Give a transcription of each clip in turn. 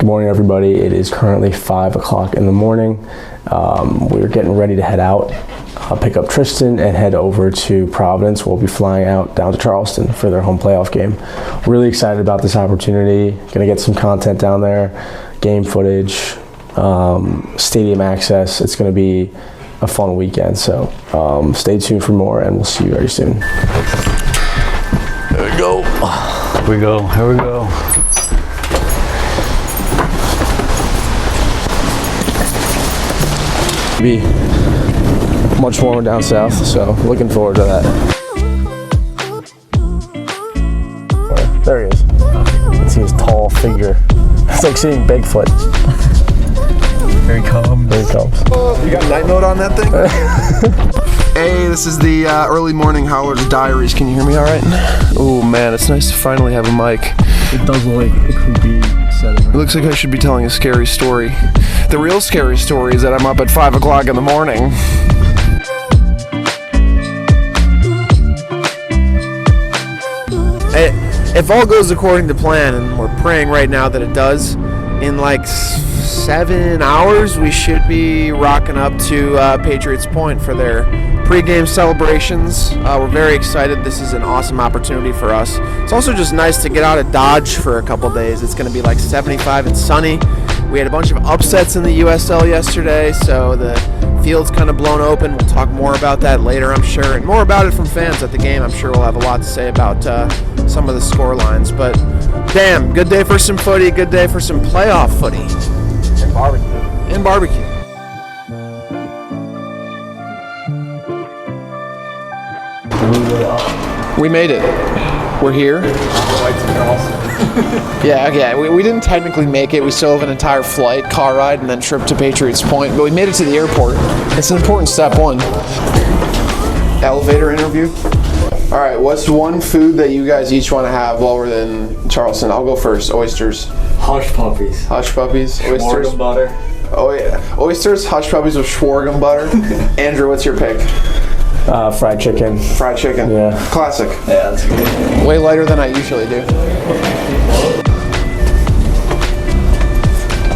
Good morning, everybody. It is currently 5 o'clock in the morning. We're getting ready to head out, pick up Tristan, and head over to Providence. We'll be flying out down to Charleston for their home playoff game. Really excited about this opportunity. Going to get some content down there, game footage, stadium access. It's going to be a fun weekend. So stay tuned for more, and we'll see you very soon. There we go. Here we go. Be much warmer down south, so looking forward to that. There he is. You can see his tall figure. It's like seeing Bigfoot. Here he comes. There he comes. You got night mode on that thing? Hey, this is the early morning Howler's Diaries. Can you hear me all right? Oh man, it's nice to finally have a mic. It does look like it could be setting. It looks like I should be telling a scary story. The real scary story is that I'm up at 5 o'clock in the morning. If all goes according to plan, and we're praying right now that it does, in like 7 hours we should be rocking up to Patriots Point for their pregame celebrations. We're very excited. This is an awesome opportunity for us. It's also just nice to get out of Dodge for a couple days. It's going to be like 75 and sunny. We had a bunch of upsets in the USL yesterday, so the field's kind of blown open. We'll talk more about that later, I'm sure, and more about it from fans at the game. I'm sure we'll have a lot to say about some of the score lines. But damn, good day for some footy, good day for some playoff footy. And barbecue. And barbecue. We made it. We're here. Yeah, we didn't technically make it. We still have an entire flight, car ride, and then trip to Patriots Point. But we made it to the airport. It's an important step one. Elevator interview. All right, what's one food that you guys each want to have while we're in Charleston? I'll go first. Oysters. Hush puppies. Hush puppies. Oysters. Schwargam butter. Oh yeah. Oysters, hush puppies with Schwargam butter. Andrew, what's your pick? Fried chicken. Fried chicken. Yeah. Classic. Yeah, that's good. Way lighter than I usually do.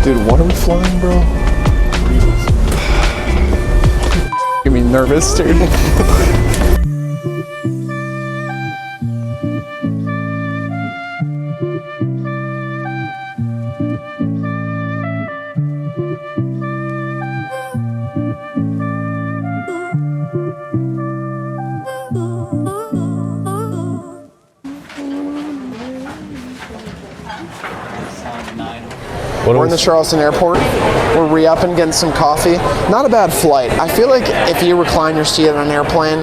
Dude, what are we flying, bro? Get me nervous, dude. We're in the Charleston airport. We're re-upping, getting some coffee. Not a bad flight. I feel like if you recline your seat on an airplane,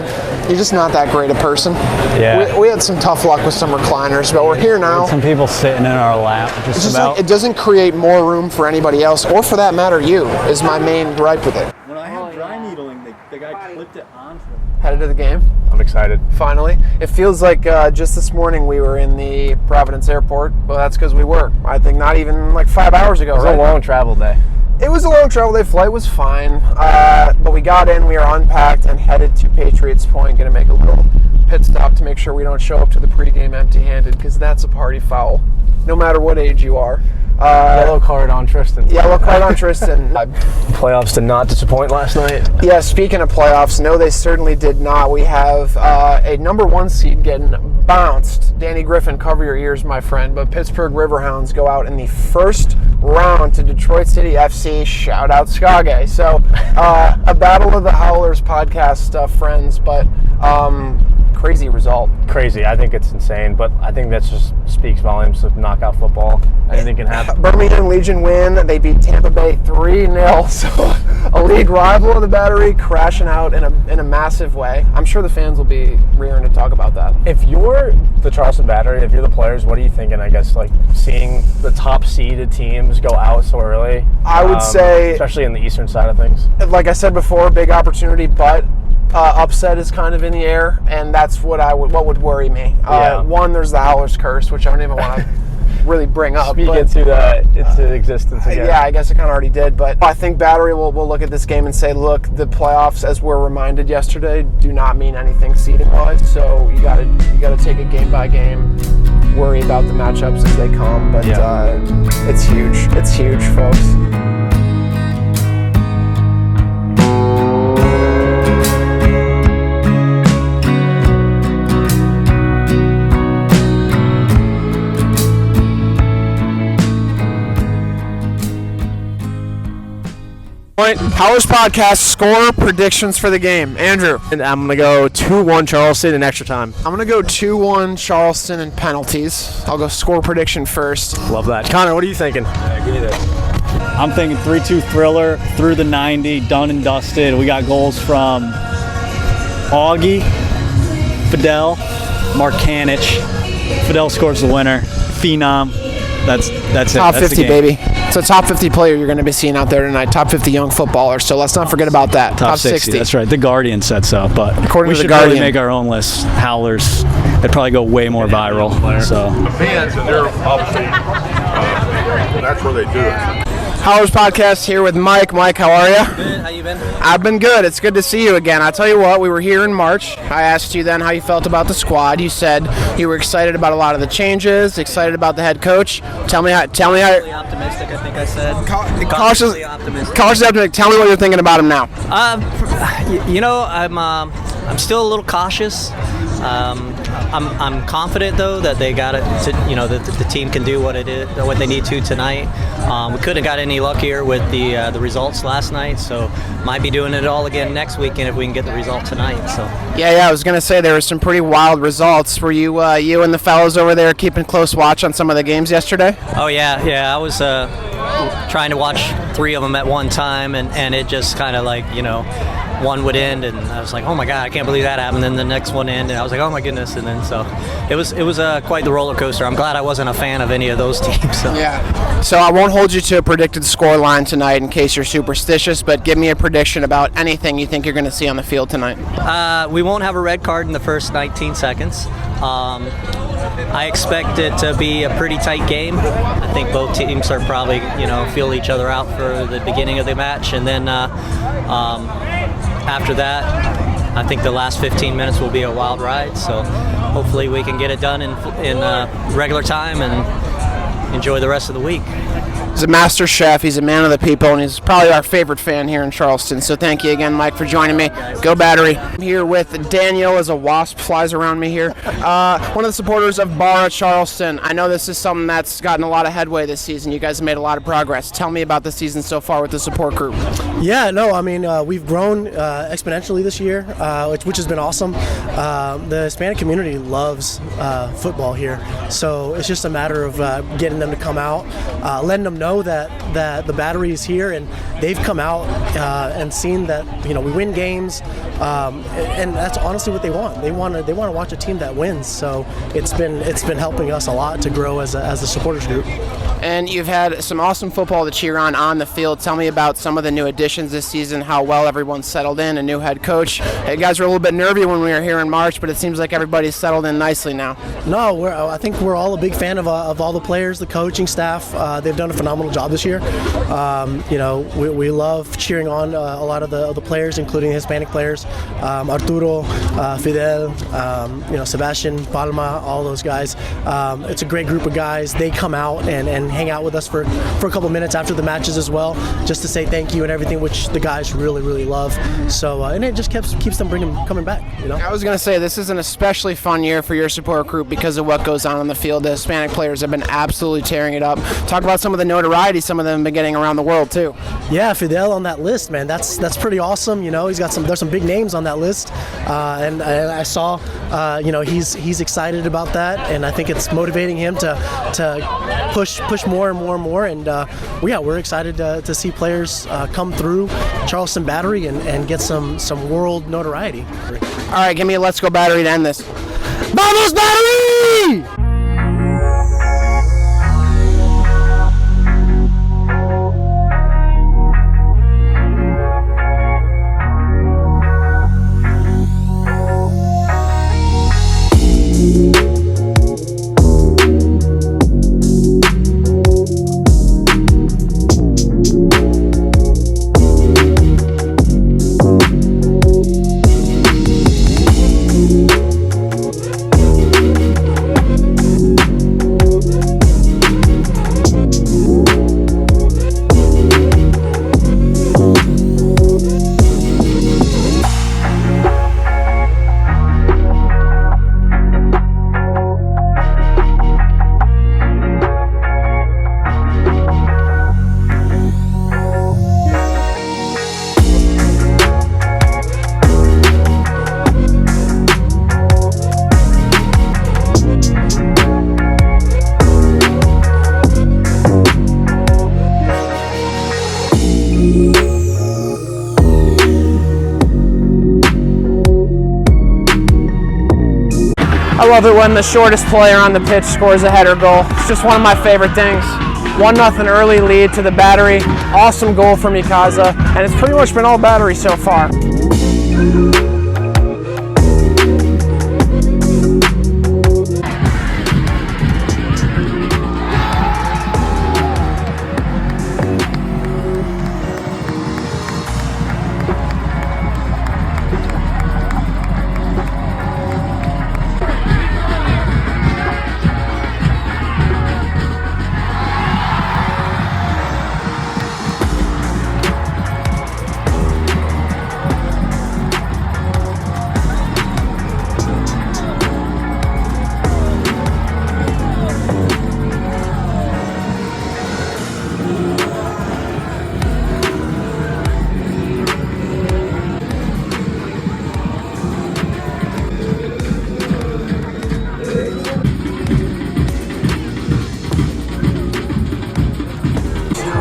you're just not that great a person. Yeah. We had some tough luck with some recliners, but we're here now. Some people sitting in our lap, It's just like, it doesn't create more room for anybody else, or for that matter, you, is my main gripe with it. When I had dry needling, the guy clipped it onto me. Headed to the game. I'm excited. Finally. It feels like just this morning we were in the Providence airport. Well, that's because we were. I think not even like 5 hours ago, It was a long travel day. It was a long travel day. Flight was fine. But we got in, we are unpacked, and headed to Patriots Point. Going to make a little pit stop to make sure we don't show up to the pregame empty-handed, because that's a party foul, no matter what age you are. Yellow card on Tristan. Yellow card on Tristan. Playoffs did not disappoint last night. Yeah, speaking of playoffs, no, they certainly did not. We have a number 1 seed getting bounced. Danny Griffin, cover your ears, my friend. But Pittsburgh Riverhounds go out in the first round to Detroit City FC. Shout out Skage. So, a Battle of the Howlers podcast, friends, but crazy result. Crazy. I think it's insane, but I think that just speaks volumes of knockout football. Anything can happen. Birmingham Legion win. They beat Tampa Bay 3-0. So a league rival of the Battery crashing out in a massive way. I'm sure the fans will be rearing to talk about that. If you're the Charleston Battery, if you're the players, what are you thinking? I guess like seeing the top seeded teams go out so early. I would say, especially in the eastern side of things. Like I said before, big opportunity, but upset is kind of in the air, and that's what would worry me. One, there's the Howler's curse, which I don't even want to really bring up. Speak into existence again. Yeah, I guess it kind of already did, but I think Battery will look at this game and say, look, the playoffs, as we're reminded yesterday, do not mean anything seeding-wise, so you got to take it game by game. worry about the matchups as they come, but it's huge. It's huge, folks. Powers Podcast score predictions for the game. Andrew. And I'm going to go 2-1 Charleston in extra time. I'm going to go 2-1 Charleston in penalties. I'll go score prediction first. Love that. Connor, what are you thinking? I'm thinking 3-2 thriller, through the 90, done and dusted. We got goals from Augie, Fidel, Markanich. Fidel scores the winner. Phenom. That's it. Top That's 50, baby. It's a top 50 player you're going to be seeing out there tonight. Top 50 young footballers. So let's not forget about that. Top 60. That's right. The Guardian said so, but According we to the should Guardian. really make our own list. Howlers. It'd probably go way more viral. So The fans, and they're obviously, that's where they do it. Powers Podcast here with Mike. Mike, how are you? Good. How you been? I've been good. It's good to see you again. I tell you what, we were here in March. I asked you then how you felt about the squad. You said you were excited about a lot of the changes, excited about the head coach. Tell me how. Cautiously optimistic, I think I said. Cautiously optimistic. Cautiously optimistic. Tell me what you're thinking about him now. I'm still a little cautious. I'm confident though that they got it. That the team can do what they need to tonight. We couldn't have got any luckier with the results last night, so might be doing it all again next weekend if we can get the result tonight. So. Yeah. I was gonna say there were some pretty wild results. Were you and the fellows over there keeping close watch on some of the games yesterday? Oh yeah. I was trying to watch 3 of them at one time, and it just kind of like one would end, and I was like, oh my god, I can't believe that happened. Then the next one ended, and I was like, oh my goodness. And then so it was quite the roller coaster. I'm glad I wasn't a fan of any of those teams. So. Yeah. So I won't hold you to a predicted score line tonight in case you're superstitious, but give me a prediction about anything you think you're going to see on the field tonight. We won't have a red card in the first 19 seconds. I expect it to be a pretty tight game. I think both teams are probably, feel each other out for the beginning of the match, and then after that, I think the last 15 minutes will be a wild ride. So hopefully we can get it done in regular time and enjoy the rest of the week. He's a master chef, he's a man of the people, and he's probably our favorite fan here in Charleston. So thank you again, Mike, for joining me. Go Battery. I'm here with Daniel as a wasp flies around me here. One of the supporters of Barra Charleston. I know this is something that's gotten a lot of headway this season. You guys have made a lot of progress. Tell me about the season so far with the support group. Yeah, no, I mean, we've grown exponentially this year, which has been awesome. The Hispanic community loves football here, so it's just a matter of getting them to come out, letting them know that the Battery is here, and they've come out and seen that we win games, and that's honestly what they want. They want to watch a team that wins. So it's been helping us a lot to grow as a supporters group. And you've had some awesome football to cheer on the field. Tell me about some of the new additions this season, how well everyone's settled in, a new head coach. Hey, you guys were a little bit nervy when we were here in March, but it seems like everybody's settled in nicely now. No, I think we're all a big fan of all the players, the coaching staff. They've done a phenomenal job this year. We love cheering on a lot of the players, including the Hispanic players. Arturo, Fidel, Sebastian, Palma, all those guys. It's a great group of guys. They come out and hang out with us for a couple minutes after the matches as well, just to say thank you and everything, which the guys really, really love. So and it just keeps them coming back. I was going to say, this is an especially fun year for your support group because of what goes on the field. The Hispanic players have been absolutely tearing it up. Talk about some of the notoriety some of them have been getting around the world too. Yeah, Fidel on that list, man. That's pretty awesome. He's got there's some big names on that list, and I saw, he's excited about that, and I think it's motivating him to push more and more and more. And we're excited to see players come through Charleston Battery and get some world notoriety. All right, give me a Let's Go Battery to end this. Vamos Battery! I love it when the shortest player on the pitch scores a header goal. It's just one of my favorite things. 1-0 early lead to the Battery. Awesome goal from Ikaza, and it's pretty much been all Battery so far.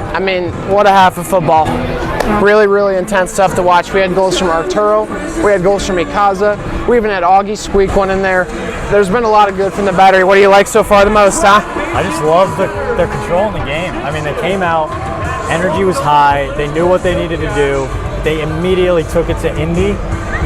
I mean, what a half of football. Really, really intense stuff to watch. We had goals from Arturo. We had goals from Ikaza. We even had Augie squeak one in there. There's been a lot of good from the Battery. What do you like so far the most, huh? I just love their control in the game. I mean, they came out, energy was high, they knew what they needed to do. They immediately took it to Indy.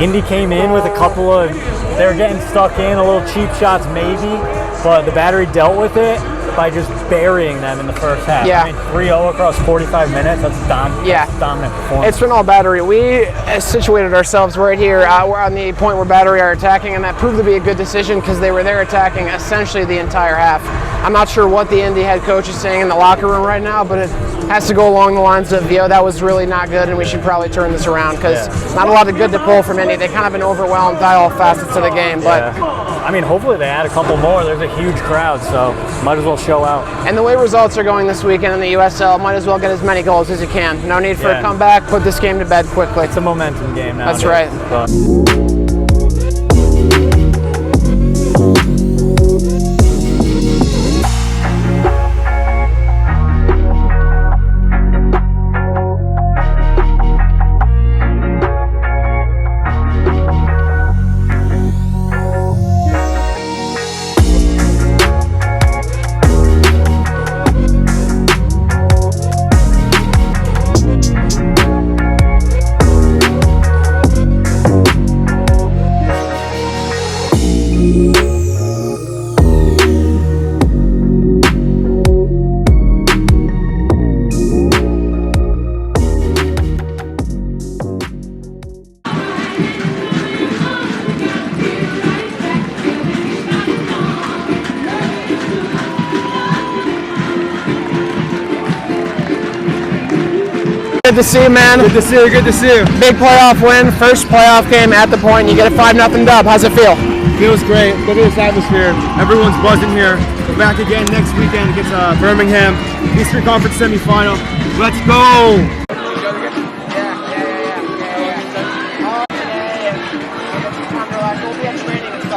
Indy came in with a couple of, they were getting stuck in, a little cheap shots maybe, but the Battery dealt with it by just burying them in the first half. Yeah. I mean, 3-0 across 45 minutes, that's dominant performance. It's been all Battery. We situated ourselves right here. We're on the point where Battery are attacking, and that proved to be a good decision because they were there attacking essentially the entire half. I'm not sure what the Indy head coach is saying in the locker room right now, but it has to go along the lines of, yo, that was really not good, and we should probably turn this around because not a lot of good to pull from Indy. They kind of been overwhelmed by all facets of the game. But I mean, hopefully they add a couple more. There's a huge crowd, so might as well show out. And the way results are going this weekend in the USL, might as well get as many goals as you can. No need for a comeback. Put this game to bed quickly. It's a momentum game now. That's right. Good to see you, man. Good to see you, good to see you. Big playoff win, first playoff game at the point. You get a 5-0 dub. How's it feel? Feels great. Look at this atmosphere. Everyone's buzzing here. We're back again next weekend against Birmingham. Eastern Conference semifinal. Let's go!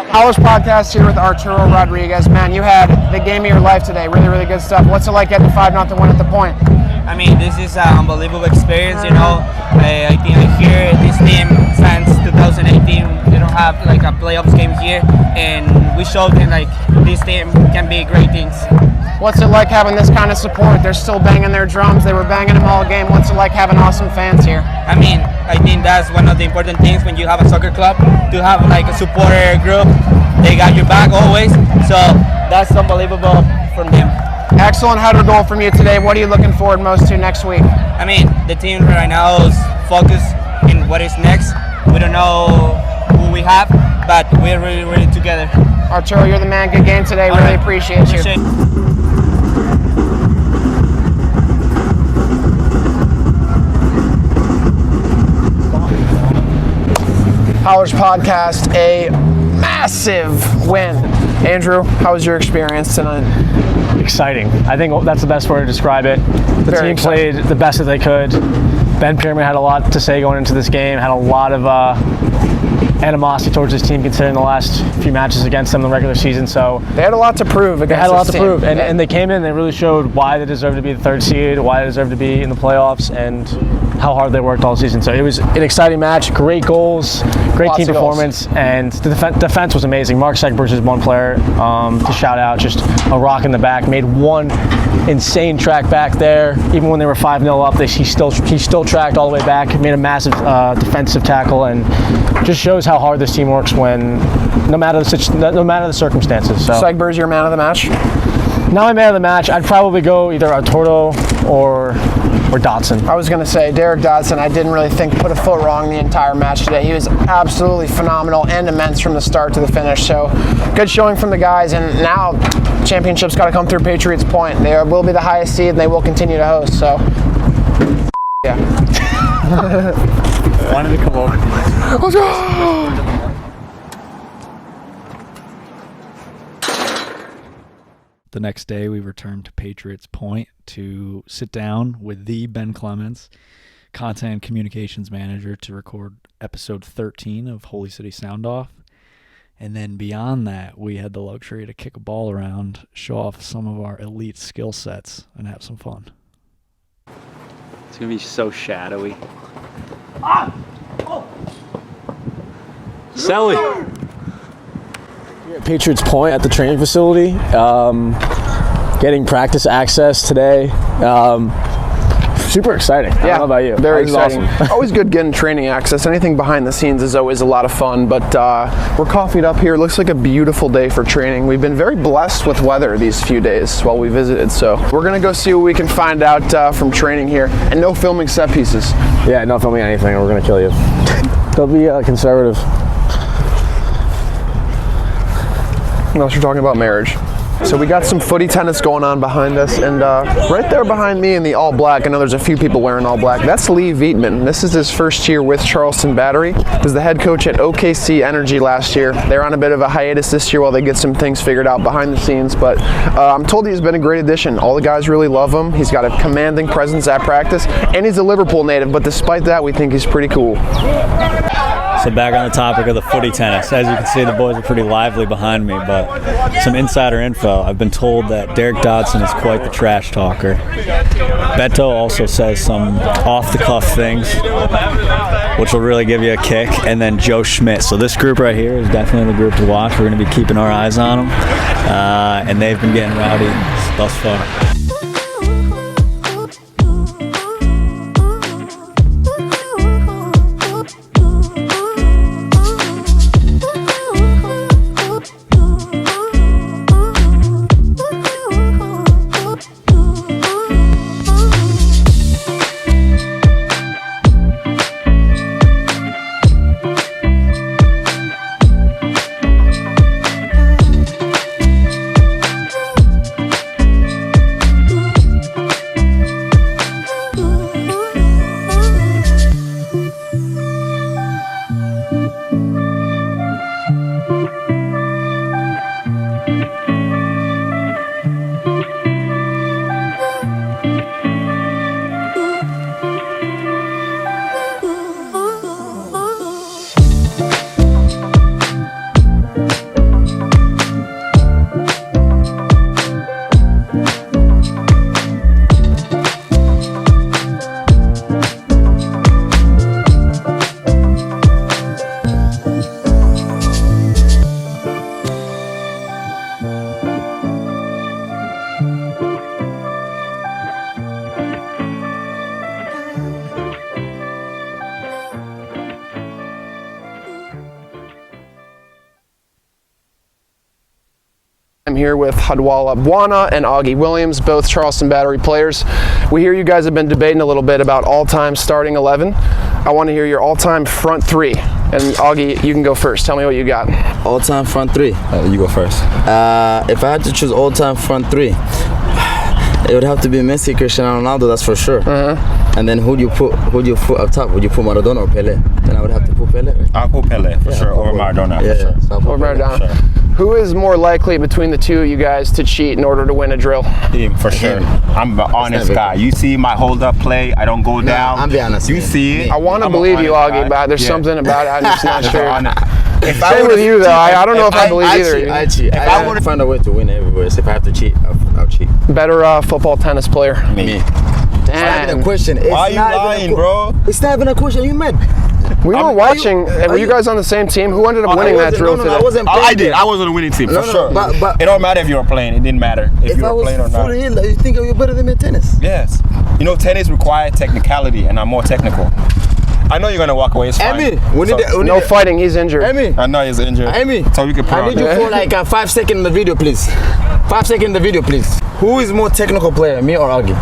College Podcast here with Arturo Rodriguez. Man, you had the game of your life today. Really, really good stuff. What's it like getting 5-0 win at the point? I mean, this is an unbelievable experience, you know. I think here this team since 2018, they don't have like a playoffs game here, and we showed them like this team can be great things. What's it like having this kind of support? They're still banging their drums. They were banging them all game. What's it like having awesome fans here? I mean, I think that's one of the important things when you have a soccer club, to have like a supporter group. They got your back always, so that's unbelievable from them. Excellent header goal from you today. What are you looking forward most to next week? I mean, the team right now is focused in what is next. We don't know who we have, but we're really, really together. Arturo, you're the man. Good game today. All really right. appreciate you. College Podcast, a massive win. Andrew, how was your experience tonight? Exciting. I think that's the best way to describe it. The Very team exciting. played the best that they could. Ben Pierman had a lot to say going into this game, had a lot of animosity towards this team considering the last few matches against them in the regular season. So they had a lot to prove against They had a lot this to team. prove, and they came in and they really showed why they deserve to be the 3rd seed, why they deserve to be in the playoffs, and how hard they worked all season. So it was an exciting match, great goals, great Lots team of goals. performance, and the defense was amazing. Mark Segbers is one player to shout out, just a rock in the back, made one insane track back there. Even when they were 5-0 up, he still tracked all the way back, made a massive defensive tackle, and just shows how hard this team works when no matter the circumstances. So Segber's your man of the match? Now my man of the match, I'd probably go either Arturo or Dotson. I was going to say Derek Dotson, I didn't really think put a foot wrong the entire match today. He was absolutely phenomenal and immense from the start to the finish. So good showing from the guys, and now championship's got to come through Patriots Point. They will be the highest seed and they will continue to host. So yeah. Wanted to come over. Let's go! The next day, we returned to Patriots Point to sit down with the Ben Clemens, Content and Communications Manager, to record episode 13 of Holy City Sound Off. And then beyond that, we had the luxury to kick a ball around, show off some of our elite skill sets, and have some fun. It's going to be so shadowy. Selly! We're at Patriots Point at the training facility, getting practice access today. Super exciting. I don't know about you. Very This is exciting. awesome. Always good getting training access. Anything behind the scenes is always a lot of fun, but we're coffeeed up here. Looks like a beautiful day for training. We've been very blessed with weather these few days while we visited, so we're going to go see what we can find out from training here. And no filming set pieces. Yeah, not filming anything or we're going to kill you. They'll be conservative. Unless you're talking about marriage. So we got some footy tennis going on behind us, and right there behind me in the all black, I know there's a few people wearing all black, that's Lee Vietman. This is his first year with Charleston Battery. He was the head coach at OKC Energy last year. They're on a bit of a hiatus this year while they get some things figured out behind the scenes, but I'm told he's been a great addition. All the guys really love him. He's got a commanding presence at practice, and he's a Liverpool native, but despite that, we think he's pretty cool. So back on the topic of the footy tennis, as you can see, the boys are pretty lively behind me, but some insider info. I've been told that Derek Dotson is quite the trash talker. Beto also says some off-the-cuff things, which will really give you a kick, and then Joe Schmidt. So this group right here is definitely the group to watch. We're going to be keeping our eyes on them, and they've been getting rowdy thus far. I'm here with Hadwala Bwana and Augie Williams, both Charleston Battery players. We hear you guys have been debating a little bit about all-time starting 11. I want to hear your all-time front three. And Augie, you can go first. Tell me what you got. All-time front three? You go first. If I had to choose all-time front three, it would have to be Messi, Cristiano Ronaldo, that's for sure. And then who do you put up top? Would you put Maradona or Pelé? Then I would have to put Pelé. I'll put Pelé for sure, or Maradona for sure. So Or Maradona. Sure. Who is more likely between the two of you guys to cheat in order to win a drill? Him, for sure. I'm an honest guy. You see my hold-up play, I don't go down. I'm be honest. You see it. I want to believe you, Augie, but there's something about it I'm just not sure. Same with you, though. I don't know if I believe either. I cheat. I want to find a way to win everywhere. So if I have to cheat, I'll cheat. Better football tennis player. Me. Damn. It's not even a question. Why are you lying, bro? It's not even a question. You mad? We were watching. Were you guys on the same team? Who ended up winning that drill today? I wasn't playing. I did. I was on the winning team, for sure. But it don't matter if you were playing. It didn't matter if you were playing or not. You think you're better than me at tennis? Yes. You know, tennis requires technicality, and I'm more technical. I know you're going to walk away. It's fine. No fighting. He's injured. I know he's injured. So we can put I need you for like 5 seconds in the video, please. 5 seconds in the video, please. Who is more technical player, me or Augie?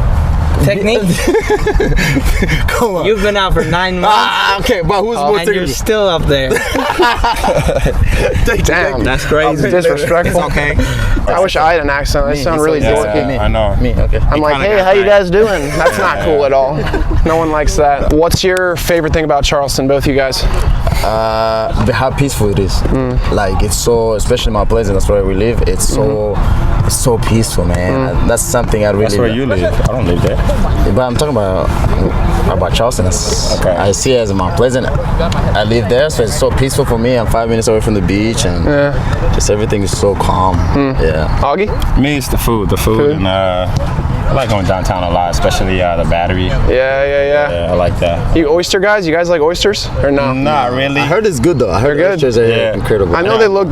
Technique? Come on. You've been out for 9 months. Okay, but who's more and technical? you're still up there. Damn. That's crazy. It's disrespectful. It's okay. I wish I had an accent. I sound really dorky. I know. Me, okay. I'm like, hey, how you guys doing? That's not cool at all. No one likes that. What's your favorite thing about Charleston, both you guys? How peaceful it is. Like, it's so, especially my place and that's where we live, it's so peaceful, man. That's something I really That's where you live. I don't live there. But I'm talking about Charleston. Okay. I see it as Mount Pleasant. I live there, so it's so peaceful for me. I'm 5 minutes away from the beach, and just everything is so calm. Yeah. Augie? Me, it's the food. And I like going downtown a lot, especially the Battery. Yeah. I like that. You oyster guys? You guys like oysters or no? Not really. I heard it's good though. I heard good. oysters are incredible. I know they look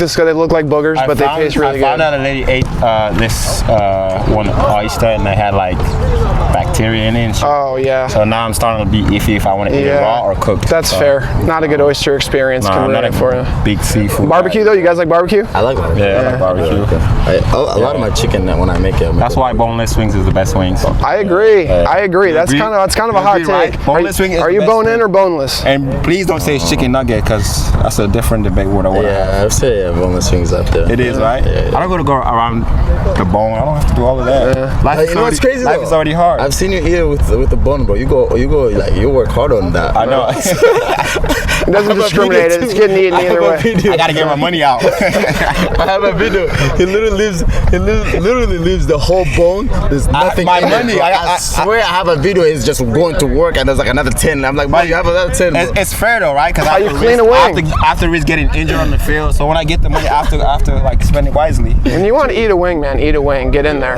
like boogers, but they taste really good. I found out a lady ate this one oyster and they had like bacteria in it. And shit. Oh yeah. So now I'm starting to be iffy if I want to eat it raw or cooked. That's fair. Not a good oyster experience. I'm not for you. Big seafood. Barbecue though? You guys like barbecue? I like barbecue. Yeah, I like barbecue. A lot of my chicken when I make it. That's why boneless wings is the best wings. I agree. That's kind of a hot take. Right? Boneless wing is are you bone in or boneless? And please don't say it's chicken nugget because that's a different debate. I would say boneless wings up there. It is, right? Yeah. I don't go around the bone. I don't have to do all of that. You know what's crazy? Life is already hard. I've seen you eat with the bone, bro. You go like you work hard on that. I know. It doesn't discriminate. It's getting eaten either way. I gotta get my money out. I have a video. He literally leaves the whole bone. There's nothing. My money. I swear I have a video. He's just going to work and there's like another 10. I'm like, man, you have another 10. It's fair though, right? Because how you clean a wing after he's getting injured on the field. So when I get the money after like spend it wisely. When you want to eat a wing, man, eat a wing. Get in there.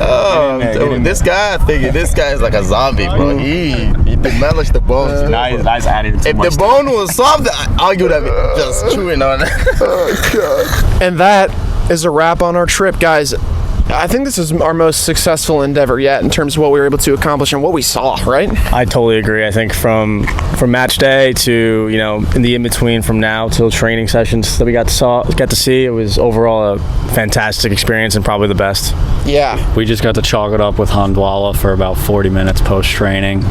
This guy, I think this guy is like a zombie, bro. He demolished the bones. Nice added too much. If the bone was soft, I would have just chewing on it. Oh god. And that is a wrap on our trip, guys. I think this is our most successful endeavor yet in terms of what we were able to accomplish and what we saw, right? I totally agree. I think from match day to, in the in-between from now till training sessions that we got to see, it was overall a fantastic experience and probably the best. Yeah. We just got to chalk it up with Handwala for about 40 minutes post-training.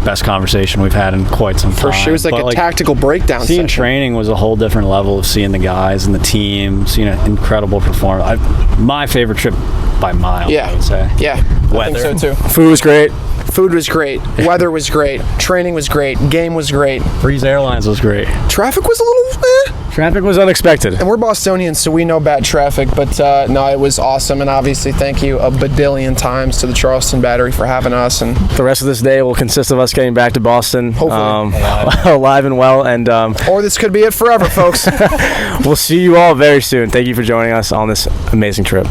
Best conversation we've had in quite some time. For sure, it was like a tactical breakdown seeing session. Training was a whole different level of seeing the guys and the team, seeing an incredible performance. My favorite trip by miles, I would say. Yeah, weather. I think so too. Food was great. Food was great. Weather was great. Training was great. Game was great. Breeze Airlines was great. Traffic was a little Traffic was unexpected. And we're Bostonians, so we know bad traffic, but no, it was awesome. And obviously, thank you a badillion times to the Charleston Battery for having us. And the rest of this day will consist of us getting back to Boston, hopefully alive and well. And or this could be it forever, folks. We'll see you all very soon. Thank you for joining us on this amazing trip.